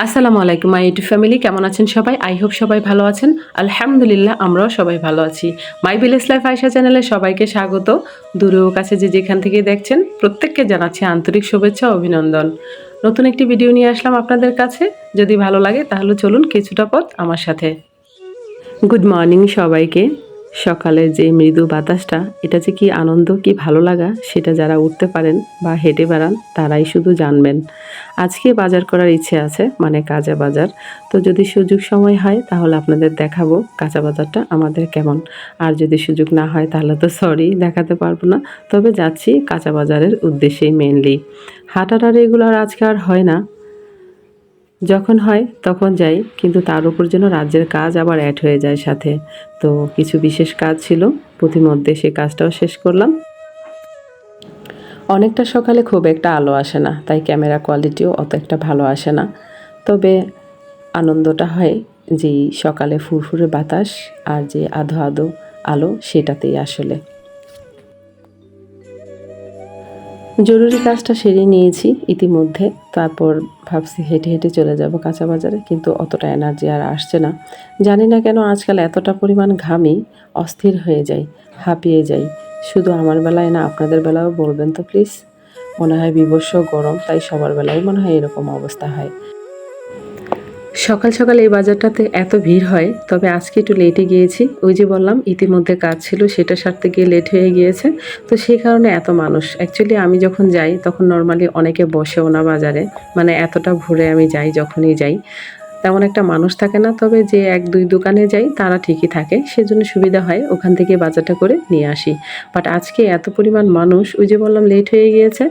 আসসালামু আলাইকুম my YouTube family, কেমন আছেন সবাই? আই হোপ সবাই ভালো আছেন। আলহামদুলিল্লাহ, আমরাও সবাই ভালো আছি। মাই ভিলেজ লাইফ আয়েশা চ্যানেলে সবাইকে স্বাগত। দূরে ও কাছে যে যেখান থেকে দেখছেন প্রত্যেককে জানাচ্ছি আন্তরিক শুভেচ্ছা ও অভিনন্দন। নতুন একটি ভিডিও নিয়ে আসলাম আপনাদের কাছে। যদি ভালো লাগে তাহলে চলুন কিছুটা পথ আমার সাথে। গুড মর্নিং সবাইকে। সকালের যে মৃদু বাতাসটা, এটা যে কি আনন্দ, কি ভালো লাগা, সেটা যারা উঠতে পারেন বা হেঁটে বেড়ান তারাই শুধু জানবেন। আজকে বাজার করার ইচ্ছে আছে, মানে কাঁচা বাজার। তো যদি সুযোগ সময় হয় তাহলে আপনাদের দেখাবো কাঁচা বাজারটা আমাদের কেমন। আর যদি সুযোগ না হয় তাহলে তো সরি, দেখাতে পারবো না। তবে যাচ্ছি কাঁচা বাজারের উদ্দেশ্যেই মেনলি। হাঁটাটা রেগুলার আজকে আর হয় না, যখন হয় তখন যাই, কিন্তু তার উপর যেন রাজ্যের কাজ আবার অ্যাড হয়ে যায় সাথে। তো কিছু বিশেষ কাজ ছিল, প্রতিমধ্যে সে কাজটাও শেষ করলাম। অনেকটা সকালে খুব একটা আলো আসে না, তাই ক্যামেরা কোয়ালিটিও অত একটা ভালো আসে না। তবে আনন্দটা হয় যে সকালে ফুরফুরে বাতাস আর যে আধো আধো আলো, সেটাতেই আসলে। জরুরি কাজটা সেরে নিয়েছি ইতিমধ্যে, তারপর ভাবছি হেঁটে হেঁটে চলে যাব কাঁচা বাজারে, কিন্তু অতটা এনার্জি আর আসছে না। জানি না কেন আজকাল এতটা পরিমাণ ঘামি, অস্থির হয়ে যাই, হাঁপিয়ে যাই। শুধু আমার বেলায় না, আপনাদের বেলাও বলবেন তো প্লিজ। মনে হয় বীভৎস গরম, তাই সবার বেলায় মনে হয় এরকম অবস্থা হয়। সকাল সকাল এই বাজারটাতে এত ভিড় হয়, তবে আজকে একটু লেটে গিয়েছি। ওই যে বললাম ইতিমধ্যে কাজ ছিল, সেটা সারতে গিয়ে লেট হয়ে গিয়েছে। তো সেই কারণে এত মানুষ। অ্যাকচুয়ালি আমি যখন যাই তখন নর্মালি অনেকে বসেও না বাজারে, মানে এতটা ভোরে আমি যাই, যখনই যাই তেমন একটা মানুষ থাকে না। তবে যে এক দুই দোকানে যাই তারা ঠিকই থাকে, সেজন্য সুবিধা হয়, ওখান থেকে বাজারটা করে নিয়ে আসি। বাট আজকে এত পরিমাণ মানুষ, ওই যে বললাম লেট হয়ে গিয়েছে,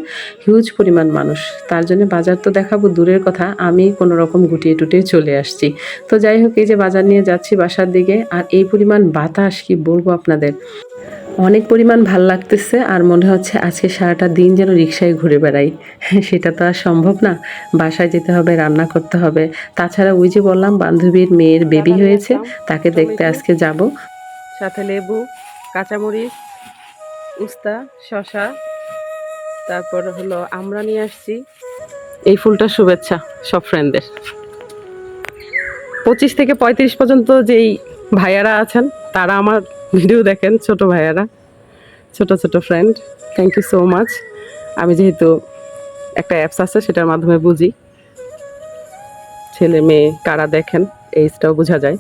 হিউজ পরিমাণ মানুষ। তার জন্য বাজার তো দেখাবো দূরের কথা, আমি কোনো রকম গুটিয়ে টুটিয়ে চলে আসছি। তো যাই হোক, এই যে বাজার নিয়ে যাচ্ছি বাসার দিকে, আর এই পরিমাণ বাতাস কি বলবো আপনাদের, অনেক পরিমাণ ভাল লাগতেছে। আর মনে হচ্ছে আজকে সারাটা দিন যেন রিক্সায় ঘুরে বেড়াই। সেটা তো আর সম্ভব না, বাসায় যেতে হবে, রান্না করতে হবে। তাছাড়া ওই যে বললাম বান্ধবীর মেয়ের বেবি হয়েছে, তাকে দেখতে আজকে যাব। সাথে লেবু, কাঁচামরিচ, উস্তা, শশা, তারপর হলো আমরা নিয়ে আসছি এই ফুলটার শুভেচ্ছা সব ফ্রেন্ডদের। 25 থেকে 35 পর্যন্ত যেই ভাইয়ারা আছেন তারা আমার ভিডিও দেখেন, ছোট ভাইয়ারা, ছোট ছোট friend, thank you so much. আমি যেহেতু একটা অ্যাপস আছে সেটার মাধ্যমে বুঝি ছেলে মেয়ে কারা দেখেন, এইজটাও বোঝা যায়।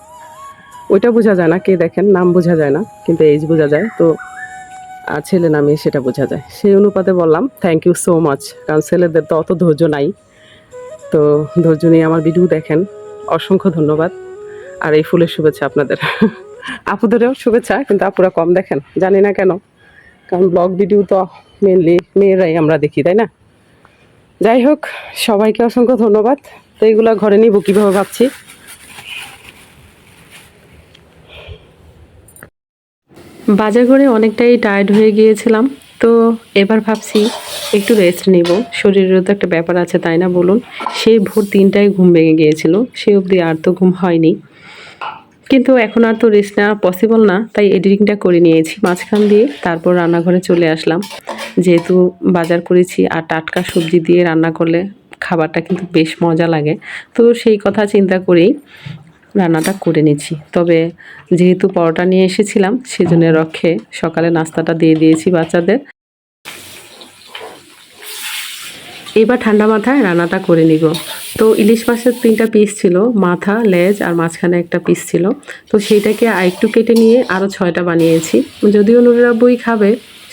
ওইটা বোঝা যায় না কে দেখেন, নাম বোঝা যায় না, কিন্তু এইজ বোঝা যায়। তো ছেলে না মেয়ে সেটা বোঝা যায়। সেই অনুপাতে বললাম থ্যাংক ইউ সো মাচ, কারণ ছেলেদের তো অত ধৈর্য নাই। তো ধৈর্য নিয়ে আমার ভিডিও দেখেন, অসংখ্য ধন্যবাদ। আর এই ফুলের শুভেচ্ছা আপনাদের। আপুদেরও শুভেচ্ছা, কিন্তু আপুরা কম দেখেন, জানি না কেন, কারণ ব্লগ ভিডিও তো মেনলি মেয়েরাই আমরা দেখি, তাই না? যাই হোক, সবাইকে অসংখ্য ধন্যবাদ। তো এইগুলা ঘরে নিব কীভাবে ভাবছি। বাজার করে অনেকটাই টায়ার্ড হয়ে গিয়েছিলাম, তো এবার ভাবছি একটু রেস্ট নিব। শরীরেরও তো একটা ব্যাপার আছে, তাই না বলুন? সেই ভোর 3টায় ঘুম ভেঙে গিয়েছিল, সে অবধি আর তো ঘুম হয়নি। কিন্তু এখন আর তো রেস্ট নেওয়া পসিবল না, তাই এডিটিংটা করে নিয়েছি মাঝখান দিয়ে। তারপর রান্নাঘরে চলে আসলাম, যেহেতু বাজার করেছি আর টাটকা সবজি দিয়ে রান্না করলে খাবারটা কিন্তু বেশ মজা লাগে। তো সেই কথা চিন্তা করেই রান্নাটা করে নিচ্ছি। তবে যেহেতু পরোটা নিয়ে এসেছিলাম, সেজন্য রক্ষে সকালে নাস্তাটা দিয়ে দিয়েছি বাচ্চাদের। এবার ঠান্ডা মাথায় রান্নাটা করে নিব। তো ইলিশ মাছের 3টা পিস ছিল, মাথা, লেজ আর মাঝখানে একটা পিস ছিল। তো সেইটাকে আরেকটু কেটে নিয়ে আরও 6টা বানিয়েছি। যদিও নুরের আব্বুই খাবে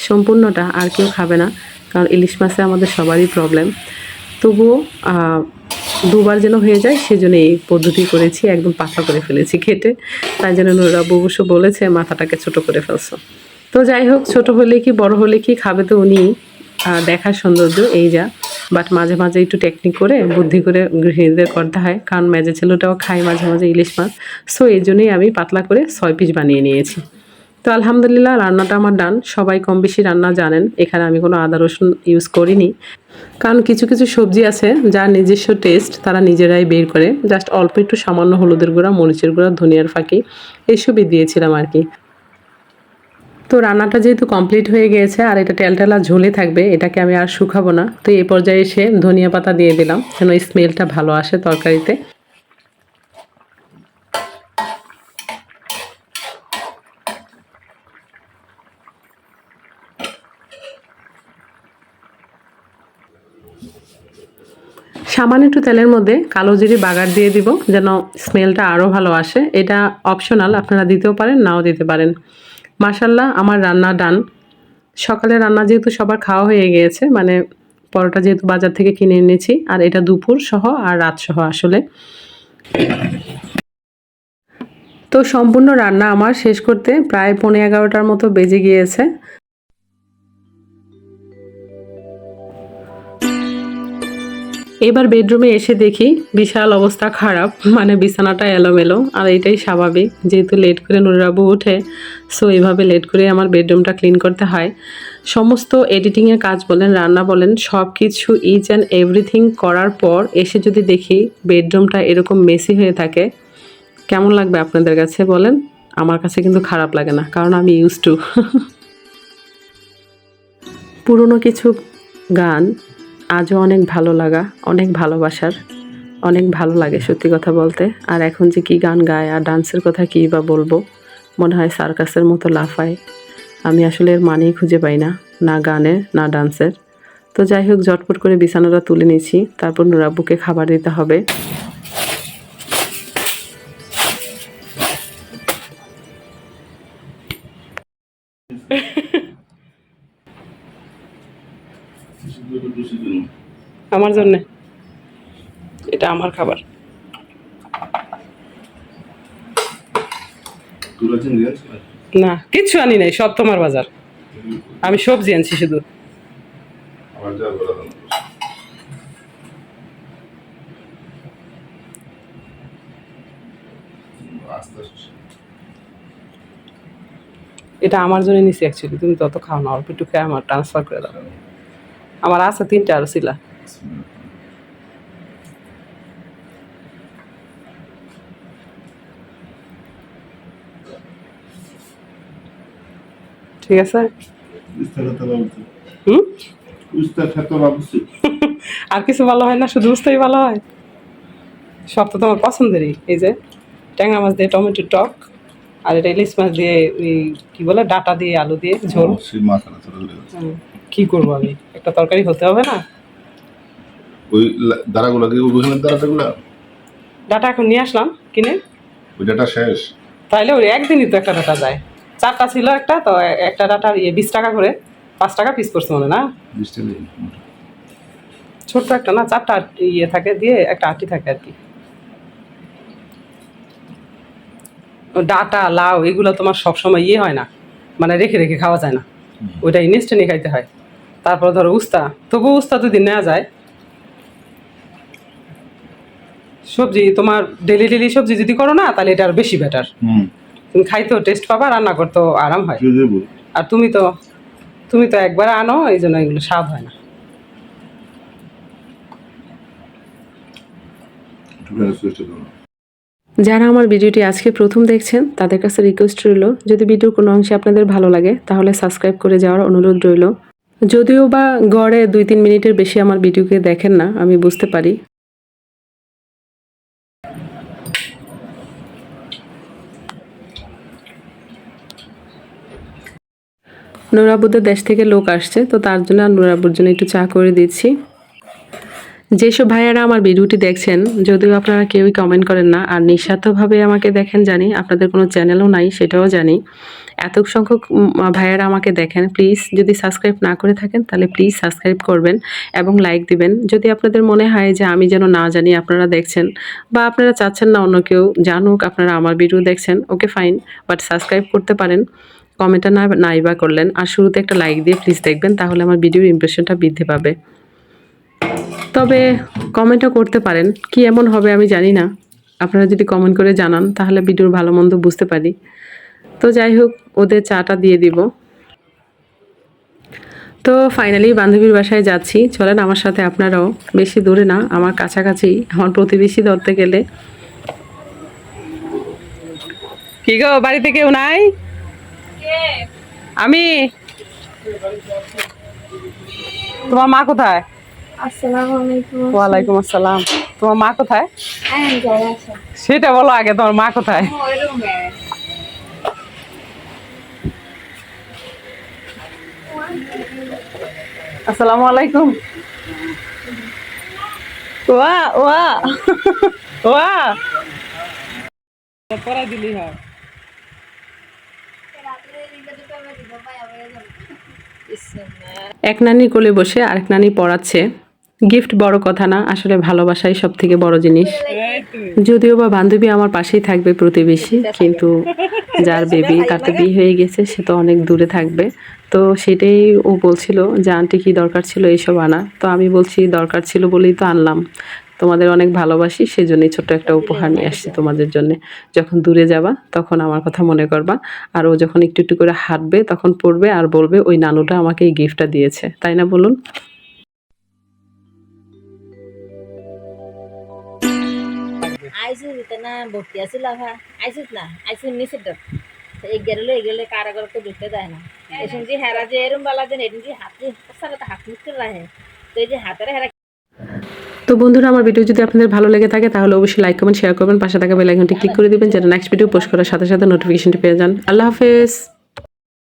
সম্পূর্ণটা, আর কেউ খাবে না, কারণ ইলিশ মাছে আমাদের সবারই প্রবলেম। তবুও দুবার যেন হয়ে যায়, সেজন্য এই পদ্ধতি করেছি, একদম পাতলা করে ফেলেছি কেটে। তাই জন্য নুরের আব্বু অবশ্য বলেছে মাথাটাকে ছোট করে ফেলছো। তো যাই হোক, ছোট হলে কি বড় হলে কি, খাবে তো উনি, দেখার সৌন্দর্য এই যা। বাট মাঝে মাঝে একটু টেকনিক করে বুদ্ধি করে গৃহিণীদের করতে হয়, কারণ মেজে ছেলেটাও খায় মাঝে মাঝে ইলিশ মাছ। সো এই জন্যই আমি পাতলা করে 6 পিস বানিয়ে নিয়েছি। তো আলহামদুলিল্লাহ, রান্নাটা আমার ডান। সবাই কম বেশি রান্না জানেন, এখানে আমি কোনো আদা রসুন ইউজ করিনি, কারণ কিছু কিছু সবজি আছে যার নিজস্ব টেস্ট তারা নিজেরাই বের করে। জাস্ট অল্প একটু সামান্য হলুদের গুঁড়া, মরিচের গুঁড়া, ধনিয়ার ফাঁকি, এসবই দিয়েছিলাম আর কি। তো রান্নাটা যেহেতু কমপ্লিট হয়ে গিয়েছে আর এটা টেলটেলা ঝোলে থাকবে, এটাকে আমি আর শুকাবো না। তো এই পর্যায়ে এসে ধনিয়া পাতা দিয়ে দিলাম যেন স্মেলটা ভালো আসে তরকারিতে। সামান্য একটু তেলের মধ্যে কালো জিরে বাগার দিয়ে দিব যেন স্মেলটা আরও ভালো আসে। এটা অপশনাল, আপনারা দিতেও পারেন নাও দিতে পারেন। মাশাল্লাহ আমার রান্না ডান। সকালে রান্না যেহেতু সবার খাওয়া হয়ে গিয়েছে, মানে পরোটা যেহেতু বাজার থেকে কিনে এনেছি আর এটা দুপুর সহ আর রাত সহ আসলে। তো সম্পূর্ণ রান্না আমার শেষ করতে প্রায় 11:15টার মতো বেজে গিয়েছে। এবার বেডরুমে এসে দেখি বিশাল অবস্থা খারাপ, মানে বিছানাটা এলোমেলো। আর এটাই স্বাভাবিক, যেহেতু লেট করে নুরাবু উঠে, সো এইভাবে লেট করে আমার বেডরুমটা ক্লিন করতে হয়। সমস্ত এডিটিংয়ের কাজ বলেন, রান্না বলেন, সব কিছু ইচ অ্যান্ড এভরিথিং করার পর এসে যদি দেখি বেডরুমটা এরকম মেসি হয়ে থাকে, কেমন লাগবে আপনাদের কাছে বলেন? আমার কাছে কিন্তু খারাপ লাগে না, কারণ আমি ইউজ টু। পুরনো কিছু গান আজও অনেক ভালো লাগা, অনেক ভালোবাসার, অনেক ভালো লাগে সত্যি কথা বলতে। আর এখন যে কী গান গায় আর ডান্সের কথা কী বা বলবো, মনে হয় সার্কাসের মতো লাফায়। আমি আসলে এর মানেই খুঁজে পাই না, না গানের না ডান্সের। তো যাই হোক, ঝটপট করে বিছানাটা তুলে নিয়েছি, তারপর নুরাব্বুকে খাবার দিতে হবে। আমার জন্য এটা আমার খাবার। না কিচ্ছু আনি নাই, সব তোমার বাজার। আমি সবজি আনছি শুধু। এটা আমার জন্য নিছি অ্যাকচুয়ালি, তুমি তত খাও না, অল্প একটু খেয়ে আমার ট্রান্সফার করে দাও। আমার আছে 3টা আরো ছিল। ঠিক আছে। হুম, আর কিছু ভালো হয় না, শুধু উস্তাই ভালো হয়। সব তো তোমার পছন্দেরই। এই যে ট্যাংরা মাছ দিয়ে টমেটো টক, আর এটা ইলিশ মাছ দিয়ে ওই কি বলে ডাটা দিয়ে আলু দিয়ে ঝোল। কি করবো আমি, একটা তরকারি হতে হবে না? ওই দাঁড়াগুলো কি ওইখানে দাঁড়াটাগুলো ডাটা এখন নিয়ে আসলাম কিনে। ওই ডাটা শেষ তাইলে ওই একদিনই তো একটা ডাটা যায়। 4টা ছিল একটা, তো একটা ডাটার 20 টাকা করে, 5 টাকা পিস করছে মনে না। ছোট্ট একটা না, 4টা ইয়ে থাকে দিয়ে একটা আটি থাকে আর কি। ডাটা লাউ এগুলো তোমার সবসময় ইয়ে হয় না, মানে রেখে রেখে খাওয়া যায় না, ওইটা ইনস্ট্যান্টই খাইতে হয়। তারপর ধরো উস্তা, তবু উস্তা যদি নেওয়া যায়। সবজি তোমার ডেলি ডেলি সবজি যদি করো না, তাহলে এটা আর বেশি বেটার। তুমি খাইতেও টেস্ট পাবা, রান্না করতেও আরাম হয়। আর তুমি তো একবার আনো, এই জন্য এগুলো স্বাদ হয় না। যারা আমার ভিডিওটি আজকে প্রথম দেখছেন তাদের কাছে রিকোয়েস্ট রইল, যদি ভিডিওর কোনো অংশে আপনাদের ভালো লাগে তাহলে সাবস্ক্রাইব করে যাওয়ার অনুরোধ রইল। যদিও বা গড়ে 2-3 মিনিটের বেশি আমার ভিডিওকে দেখেন না, আমি বুঝতে পারি। নুরাবুদের দেশ থেকে লোক আসছে, তো তার জন্য নুরাবুর জন্য একটু চা করে দিচ্ছি। যেসব ভাইয়ারা আমার ভিডিওটি দেখছেন, যদিও আপনারা কেউই কমেন্ট করেন না আর নিঃস্বার্থভাবে আমাকে দেখেন জানি, আপনাদের কোনো চ্যানেলও নাই সেটাও জানি। এত সংখ্যক ভাইয়ারা আমাকে দেখেন, প্লিজ যদি সাবস্ক্রাইব না করে থাকেন তাহলে প্লিজ সাবস্ক্রাইব করবেন এবং লাইক দিবেন। যদি আপনাদের মনে হয় যে আমি যেন না জানি আপনারা দেখছেন, বা আপনারা চাচ্ছেন না অন্য কেউ জানুক আপনারা আমার ভিডিও দেখছেন, ওকে ফাইন, বাট সাবস্ক্রাইব করতে পারেন। কমেন্টটা নাই বা করলেন, আর শুরুতে একটা লাইক দিয়ে প্লিজ দেখবেন, তাহলে আমার ভিডিওর ইমপ্রেশনটা বৃদ্ধি পাবে। তবে কমেন্টও করতে পারেন, কি এমন হবে আমি জানি না, আপনারা যদি কমেন্ট করে জানান তাহলে ভিডিওর ভালো মন্দ বুঝতে পারি। তো যাই হোক, ওদের চাটা দিয়ে দিব। তো ফাইনালি বান্ধবীর বাসায় যাচ্ছি, চলেন আমার সাথে আপনারাও। বেশি দূরে না, আমার কাছাকাছি, আমার প্রতিবেশী ধরতে গেলে। কি গো, বাড়িতে কেউ নাই? আমি তোমার মা কোথায়? আসসালামু আলাইকুম। ওয়ালাইকুম আসসালাম। তোমার মা কোথায় হ্যাঁ, যাই আছে। সেটা বলো আগে, তোমার মা কোথায়? ওই রুমে। আসসালামু আলাইকুম। ওয়া ওয়া ওয়া পড়া দিলি হয়। এক নানির কোলে বসে আরেক নানি পড়াচ্ছে। গিফট বড় কথা না, আসলে ভালোবাসাই সব থেকে বড় জিনিস। যদিও বা বান্ধবী আমার পাশেই থাকবে, প্রতিবেশী, কিন্তু যার বেবি তার তো বিয়ে হয়ে গেছে, সে তো অনেক দূরে থাকবে। তো সেটাই ও বলছিল যে আন্টি কি দরকার ছিল এইসব আনা, তো আমি বলছি দরকার ছিল বলেই তো আনলাম, তোমাদের অনেক ভালোবাসি, সেজন্যই ছোট্ট একটা উপহার নিয়ে আসছি তোমাদের জন্য। যখন দূরে যাবা তখন আমার কথা মনে করবা, আর ও যখন একটু একটু করে হাঁটবে তখন পড়বে আর বলবে ওই নানুটা আমাকে এই গিফটটা দিয়েছে, তাই না বলুন? আইসিস না ভর্তি আছিল আইসিস না আইসিস নিচে এই গেলে কারাগার তো ঢুকতে দেয় না এসব যে হেরা যে এরম বালা যে এরম যে হাতে সারা হাত মুখতে রাখে তো এই যে হাতের হেরা। তো বন্ধুরা, আমার ভিডিও যদি আপনাদের ভালো লেগে থাকে তাহলে অবশ্যই লাইক কমেন্ট শেয়ার করবেন, পাশে থাকা বেল আইকনটি ক্লিক করে দিবেন যেন নেক্সট ভিডিও পোস্ট করার সাথে সাথে নোটিফিকেশনটি পেয়ে যান। আল্লাহ হাফেজ।